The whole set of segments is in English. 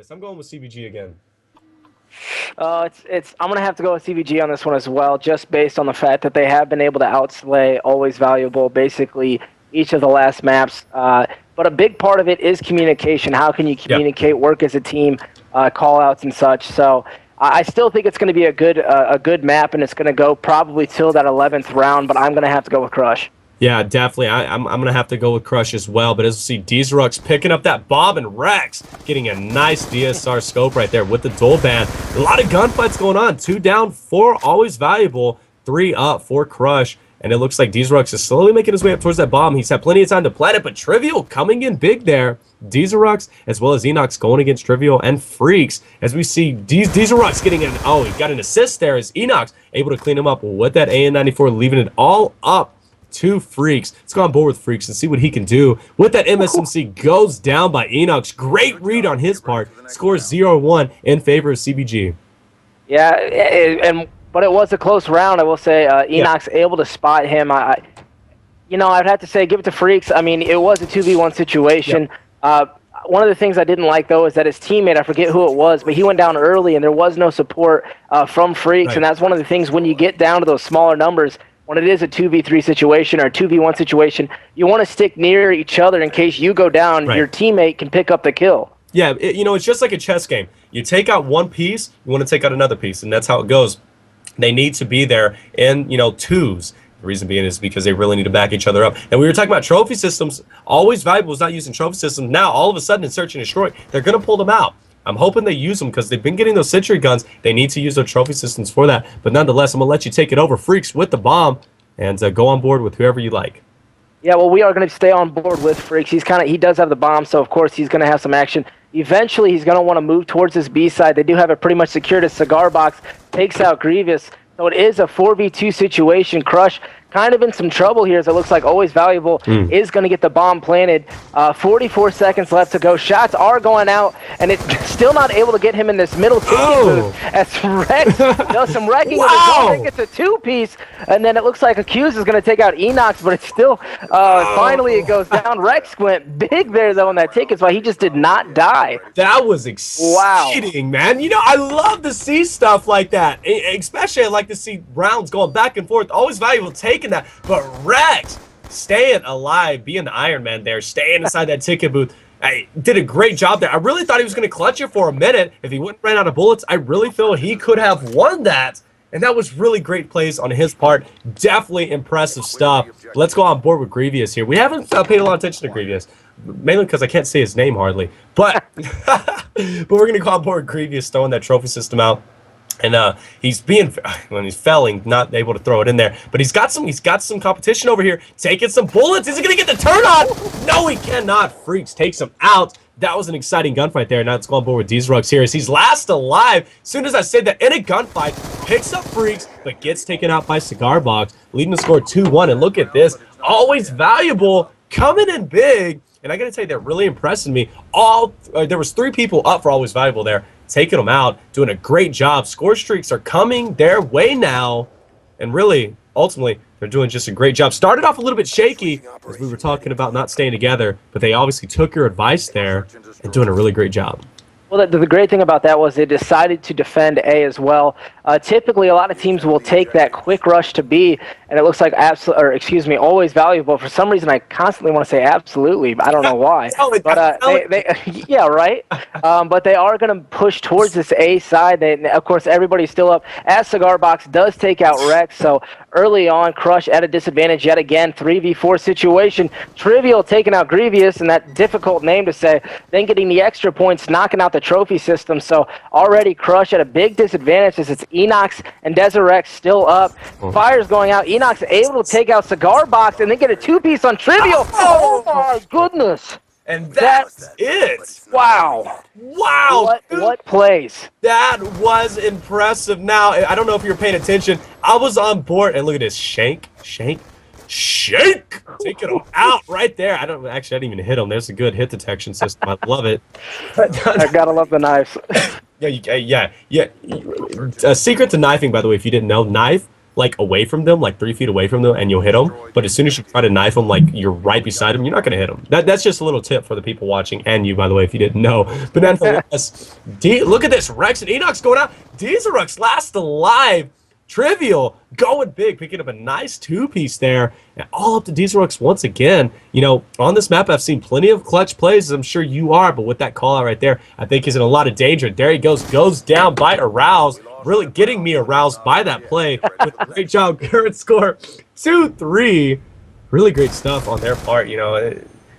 this. I'm going with CBG again. I'm gonna have to go with CBG on this one as well, just based on the fact that they have been able to outslay Always Valuable basically each of the last maps. But a big part of it is communication. How can you communicate, work as a team, call outs and such. So I still think it's going to be a good map, and it's going to go probably till that 11th round. But I'm going to have to go with Crush. Yeah, definitely. I'm going to have to go with Crush as well. But as we see, Dizarux picking up that bomb, and Rex getting a nice DSR scope right there with the dual ban. A lot of gunfights going on. 2 down, 4 Always Valuable, 3 up for Crush. And it looks like Dizarux is slowly making his way up towards that bomb. He's had plenty of time to plant it, but Trivial coming in big there. Dizarux, as well as Enox, going against Trivial and Freaks. As we see Dizarux getting an, he got an assist there as Enox able to clean him up with that AN-94, leaving it all up to Freaks. Let's go on board with Freaks and see what he can do. With that MSMC goes down by Enox. Great read on his part. Scores 0-1 in favor of CBG. Yeah, but it was a close round, I will say. Enox able to spot him. I'd have to say give it to Freaks. I mean, it was a 2v1 situation. One of the things I didn't like, though, is that his teammate, I forget who it was, but he went down early, and there was no support from Freaks. And that's one of the things when you get down to those smaller numbers, when it is a 2v3 situation or a 2v1 situation, you want to stick near each other in case you go down, your teammate can pick up the kill. Yeah, it's just like a chess game. You take out one piece, you want to take out another piece, and that's how it goes. They need to be there in, twos. The reason being is because they really need to back each other up. And we were talking about trophy systems. Always Valuable is not using trophy systems. Now, all of a sudden, in Search and Destroy, they're going to pull them out. I'm hoping they use them because they've been getting those Sentry guns. They need to use their trophy systems for that. But nonetheless, I'm going to let you take it over, Freaks, with the bomb, and go on board with whoever you like. Yeah, well, we are going to stay on board with Freaks. He does have the bomb, so of course he's going to have some action. Eventually, he's going to want to move towards his B side. They do have it pretty much secured. His cigar box takes out Grievous. So it is a 4v2 situation. Crush kind of in some trouble here, as it looks like Always Valuable is going to get the bomb planted. 44 seconds left to go. Shots are going out, and it's still not able to get him in this middle ticket booth. As Rex does some wrecking with his gun. Gets a 2-piece, and then it looks like Accused is going to take out Enox, but it's still, finally it goes down. Rex went big there, though, on that ticket, so he just did not die. That was exciting, man. I love to see stuff like that. Especially I like to see rounds going back and forth. Always Valuable taking that, but Rex staying alive, being the Iron Man there, staying inside that ticket booth. I did a great job there. I really thought he was going to clutch it for a minute. If he wouldn't run out of bullets, I really feel he could have won that. And that was really great plays on his part. Definitely impressive stuff. Let's go on board with Grievous here. We haven't paid a lot of attention to Grievous, mainly because I can't say his name hardly. But we're going to go on board with Grievous, throwing that trophy system out. And he's failing, not able to throw it in there. But he's got some competition over here, taking some bullets. Is he gonna get the turn on? No, he cannot. Freaks takes him out. That was an exciting gunfight there. Now let's go on board with Dizarux here as he's last alive. As soon as I said that, in a gunfight, picks up Freaks, but gets taken out by Cigar Box, leading the score 2-1. And look at this, Always Valuable coming in big. And I gotta tell you, they're really impressing me. There was 3 people up for Always Valuable there, taking them out, doing a great job. Score streaks are coming their way now, and really, ultimately, they're doing just a great job. Started off a little bit shaky, as we were talking about not staying together, but they obviously took your advice there and doing a really great job. Well, the great thing about that was they decided to defend A as well. Typically, a lot of teams will take that quick rush to B, and it looks like Always Valuable. For some reason, I constantly want to say absolutely. I don't know why. But yeah, right. But they are going to push towards this A side. Of course, everybody's still up. As Cigar Box does take out Rex, so early on, Crush at a disadvantage yet again. 3v4 situation. Trivial taking out Grievous, and that difficult name to say. Then getting the extra points, knocking out the trophy system. So already Crush at a big disadvantage as it's Enox and Desirex still up. Fire's going out. Enox able to take out Cigar Box and then get a 2-piece on Trivial. Oh my goodness. And that's it. Wow. Wow. What plays? That was impressive. Now, I don't know if you're paying attention. I was on board, and look at this. Shank. Taking him out right there. I didn't even hit him. There's a good hit detection system. I love it. I gotta love the knives. Yeah. A secret to knifing, by the way, if you didn't know, knife, like away from them, like 3 feet away from them, and you'll hit them. But as soon as you try to knife them, like you're right beside them, you're not going to hit them. That's just a little tip for the people watching, and you, by the way, if you didn't know. But nonetheless, look at this. Rex and Enox going out. Dieselrux last alive. Trivial going big, picking up a nice 2-piece there, and all up to Dieselrux once again. You know, on this map, I've seen plenty of clutch plays, as I'm sure you are, but with that call out right there, I think he's in a lot of danger. There he goes down by Arouse, really getting me aroused by that play. With a great job, current score 2-3. Really great stuff on their part, you know.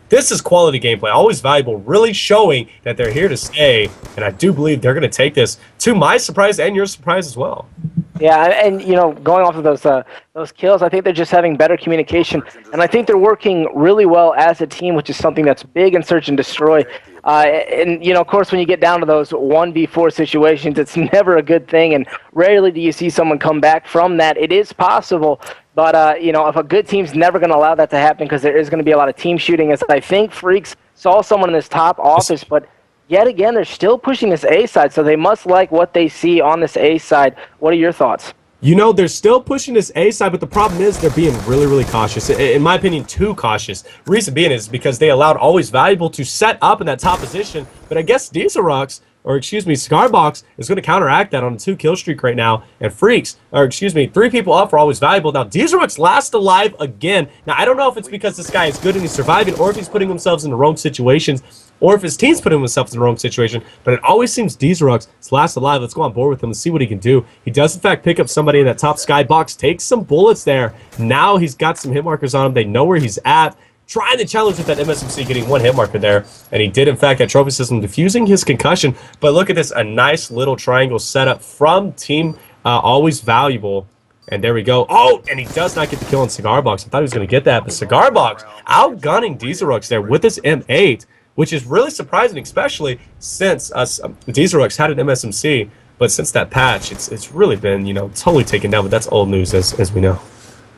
This is quality gameplay, always valuable, really showing that they're here to stay, and I do believe they're going to take this to my surprise and your surprise as well. Yeah, and you know, going off of those kills, I think they're just having better communication, and I think they're working really well as a team, which is something that's big in Search and Destroy. And you know, of course, when you get down to those 1v4 situations, it's never a good thing, and rarely do you see someone come back from that. It is possible, but you know, if a good team's never going to allow that to happen, because there is going to be a lot of team shooting. As I think Freaks saw someone in this top office, but yet again, they're still pushing this A side, so they must like what they see on this A side. What are your thoughts? You know, they're still pushing this A side, but the problem is they're being really, really cautious. In my opinion, too cautious. Reason being is because they allowed Always Valuable to set up in that top position, but I guess Dieselrux, or excuse me, Scarbox, is going to counteract that on a 2-kill streak right now, and Freaks, or excuse me, 3 people up for Always Valuable. Now, Dieselrux last alive again. Now, I don't know if it's because this guy is good and he's surviving, or if he's putting himself in the wrong situations, or if his team's putting himself in the wrong situation, but it always seems Dieselrux is last alive. Let's go on board with him and see what he can do. He does, in fact, pick up somebody in that top skybox, takes some bullets there. Now he's got some hit markers on him. They know where he's at. Trying to challenge with that MSMC, getting 1 hit marker there, and he did, in fact, that trophy system diffusing his concussion. But look at this, a nice little triangle setup from Team Always Valuable. And there we go. Oh, and he does not get the kill on Cigarbox. I thought he was going to get that, but Cigarbox outgunning Dieselrux there with his M8, which is really surprising, especially since Dieselrux had an MSMC. But since that patch, it's really been, you know, totally taken down. But that's old news, as we know.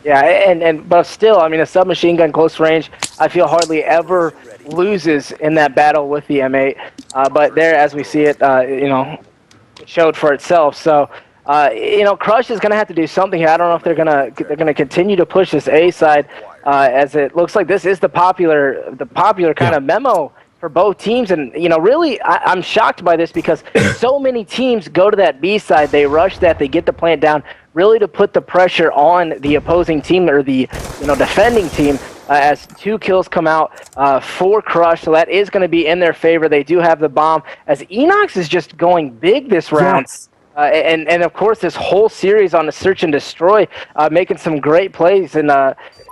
Yeah, but still, I mean, a submachine gun close range, I feel hardly ever loses in that battle with the M8. But there, as we see it, you know, showed for itself. So, you know, Crush is going to have to do something here. I don't know if they're gonna continue to push this A side, as it looks like this is the popular kind of memo for both teams. And, you know, really, I'm shocked by this because so many teams go to that B side, they rush that, they get the plant down, really to put the pressure on the opposing team or the, you know, defending team, as 2 kills come out for Crush. So that is going to be in their favor. They do have the bomb, as Enox is just going big this round. Yes. And of course, this whole series on the Search and Destroy, making some great plays. And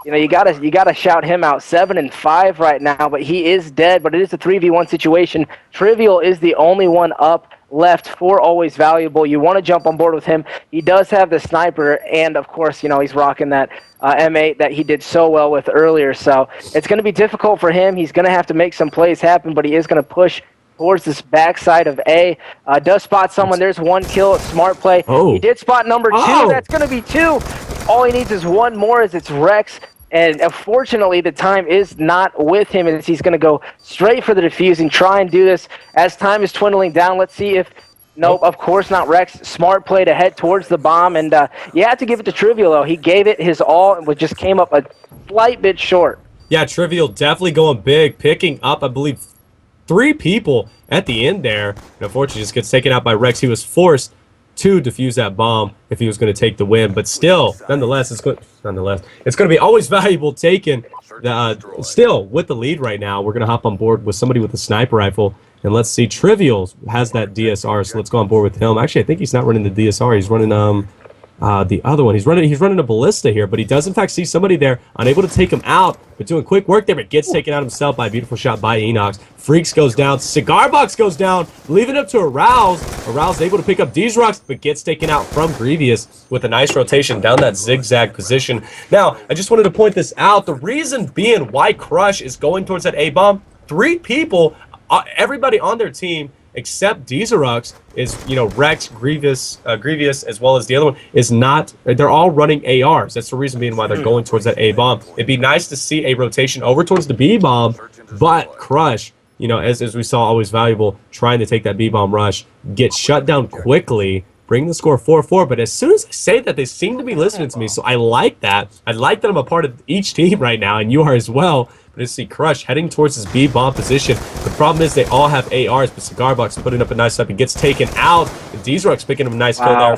you know, you gotta shout him out. 7 and 5 right now, but he is dead. But it is a 3v1 situation. Trivial is the only one up left for Always Valuable. You want to jump on board with him. He does have the sniper, and of course, you know, he's rocking that M8 that he did so well with earlier. So it's going to be difficult for him. He's going to have to make some plays happen, but he is going to push towards this backside of A. Does spot someone. There's 1 kill. Smart play. Oh. He did spot number 2. Oh. That's going to be 2. All he needs is 1 more, as it's Rex. And unfortunately, the time is not with him, as he's going to go straight for the defusing, try and do this as time is dwindling down. Let's see if... Nope, of course not Rex. Smart play to head towards the bomb. And you have to give it to Trivial, though. He gave it his all and just came up a slight bit short. Yeah, Trivial definitely going big, picking up, I believe, 3 people at the end there. And unfortunately, just gets taken out by Rex. He was forced to defuse that bomb if he was going to take the win. But still, nonetheless, it's going to be Always Valuable taken still with the lead right now. We're going to hop on board with somebody with a sniper rifle. And let's see, Trivial has that DSR, so let's go on board with him. Actually, I think he's not running the DSR. He's running the other one. He's running a ballista here, but he does in fact see somebody there, unable to take him out, but doing quick work there, but gets taken out himself by a beautiful shot by Enox. Freaks goes down, Cigarbox goes down, leaving it up to Arouse. Arouse able to pick up Dieselrux, but gets taken out from Grievous with a nice rotation down that zigzag position. Now, I just wanted to point this out. The reason being why Crush is going towards that A-bomb, 3 people, everybody on their team except Dieselrux is, you know, Rex, Grievous, as well as the other one is not. They're all running ARs. That's the reason being why they're going towards that A bomb. It'd be nice to see a rotation over towards the B bomb, but Crush, you know, as we saw, Always Valuable trying to take that B bomb rush, gets shut down quickly. bringing the score 4-4. But as soon as I say that, they seem to be listening to me, so I like that. I like that I'm a part of each team right now, and you are as well. But as you see Crush heading towards his B bomb position. The problem is they all have ARs, but Cigarbox putting up a nice up. He gets taken out. And Dezrox picking up a nice kill there.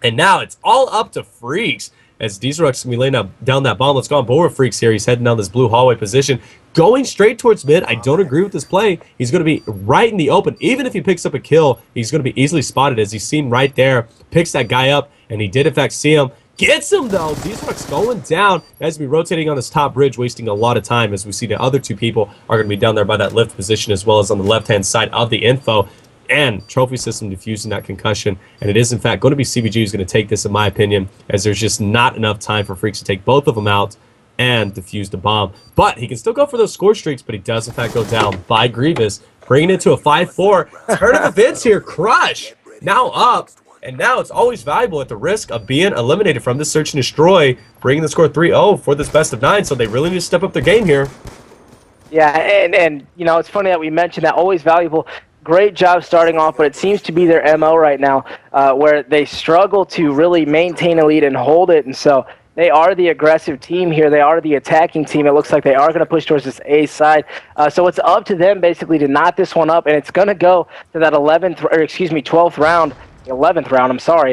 And now it's all up to Freaks. As Dezrox is going to be laying down that bomb. Let's go on board with Freaks here. He's heading down this blue hallway position. Going straight towards mid. I don't agree with this play. He's going to be right in the open. Even if he picks up a kill, he's going to be easily spotted, as he's seen right there. Picks that guy up, and he did in fact see him. Gets him though. Dezrox going down. As we rotating on this top bridge, wasting a lot of time, as we see the other two people are going to be down there by that lift position, as well as on the left-hand side of the info. And Trophy System defusing that concussion. And it is, in fact, going to be CBG who's going to take this, in my opinion, as there's just not enough time for Freaks to take both of them out and defuse the bomb. But he can still go for those score streaks, but he does, in fact, go down by Grievous, bringing it to a 5-4. Turn of events here. Crush now up. And now it's Always Valuable at the risk of being eliminated from this search and destroy, bringing the score 3-0 for this best of 9. So they really need to step up their game here. Yeah, and you know, it's funny that we mentioned that Always Valuable. Great job starting off, but it seems to be their MO right now, where they struggle to really maintain a lead and hold it. And so they are the aggressive team here. They are the attacking team. It looks like they are going to push towards this A side. So it's up to them basically to knot this one up, and it's going to go to that 12th round. 11th round, I'm sorry,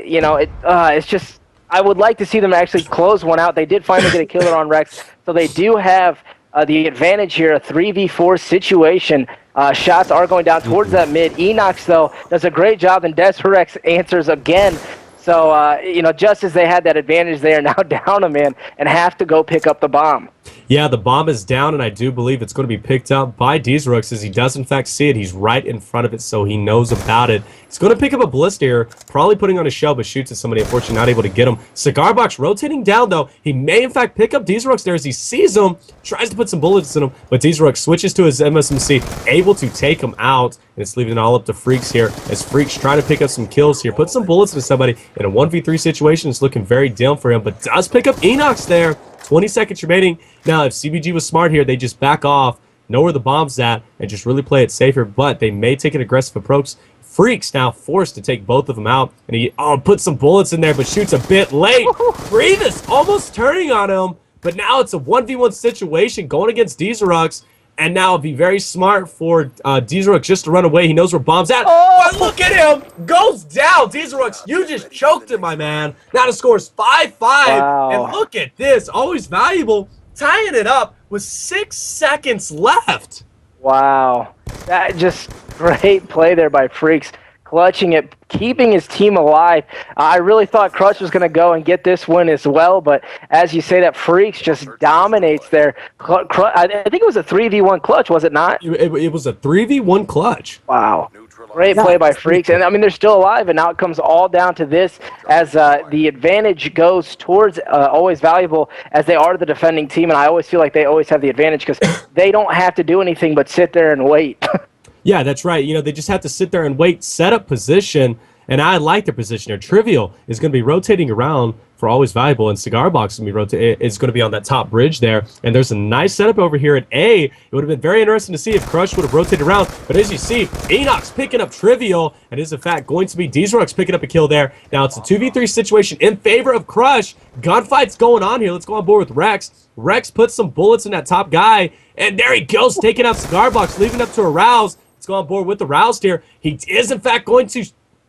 you know, it's just, I would like to see them actually close one out. They did finally get a killer on Rex, so they do have the advantage here, a 3v4 situation. Shots are going down towards that mid. Enox, though, does a great job, and Desrex answers again. So, you know, just as they had that advantage, they are now down a man and have to go pick up the bomb. Yeah, the bomb is down, and I do believe it's going to be picked up by Dezrox, as he does in fact see it. He's right in front of it, so he knows about it. He's going to pick up a ballista here, probably putting on a shell, but shoots at somebody. Unfortunately, not able to get him. Cigarbox rotating down, though. He may in fact pick up Dezrox there as he sees him, tries to put some bullets in him, but Dezrox switches to his MSMC, able to take him out, and it's leaving it all up to Freaks here, as Freaks trying to pick up some kills here, put some bullets into somebody in a 1v3 situation. It's looking very dim for him, but does pick up Enox there. 20 seconds remaining. Now, if CBG was smart here, they just back off, know where the bomb's at, and just really play it safer, but they may take an aggressive approach. Freaks now forced to take both of them out, and he puts some bullets in there, but shoots a bit late. Grievous almost turning on him, but now it's a 1v1 situation going against Dezrox, and now it'd be very smart for Dezrox just to run away. He knows where bomb's at. But look at him! Goes down! Dezrox, you just choked it, my man. Now the score's 5-5. Wow. And look at this. Always Valuable, tying it up with 6 seconds left. Wow. That just great play there by Freaks. Clutching it, keeping his team alive. I really thought Crush was going to go and get this win as well, but as you say, that Freaks just dominates there. I think it was a 3v1 clutch, was it not? It was a 3v1 clutch. Wow. Great play by Freaks. And I mean, they're still alive, and now it comes all down to this as the advantage goes towards Always Valuable, as they are the defending team, and I always feel like they always have the advantage because they don't have to do anything but sit there and wait. Yeah, that's right. You know, they just have to sit there and wait, set up position, and I like their position here. Trivial is going to be rotating around for Always Valuable, and Cigarbox is going to be on that top bridge there. And there's a nice setup over here at A. It would have been very interesting to see if Crush would have rotated around, but as you see, Enox picking up Trivial, and is in fact going to be Dezrox picking up a kill there. Now it's a 2v3 situation in favor of Crush. Gunfight's going on here. Let's go on board with Rex. Rex puts some bullets in that top guy, and there he goes, taking out Cigarbox, leaving up to Arouse. Let's go on board with the Roused here. He is, in fact, going to...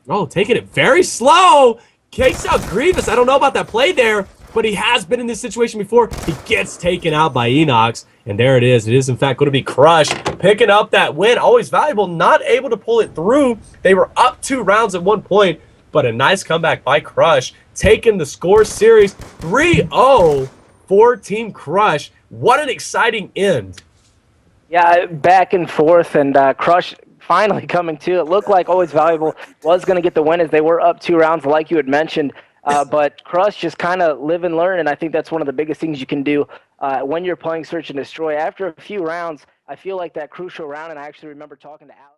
Oh, taking it very slow. Takes out Grievous. I don't know about that play there, but he has been in this situation before. He gets taken out by Enox, and there it is. It is, in fact, going to be Crush picking up that win. Always Valuable, not able to pull it through. They were up 2 rounds at one point, but a nice comeback by Crush, taking the score series 3-0 for Team Crush. What an exciting end. Yeah, back and forth, and Crush finally coming to. It looked like Always Valuable was going to get the win as they were up 2 rounds, like you had mentioned. But Crush just kind of live and learn, and I think that's one of the biggest things you can do when you're playing Search and Destroy. After a few rounds, I feel like that crucial round, and I actually remember talking to Alex.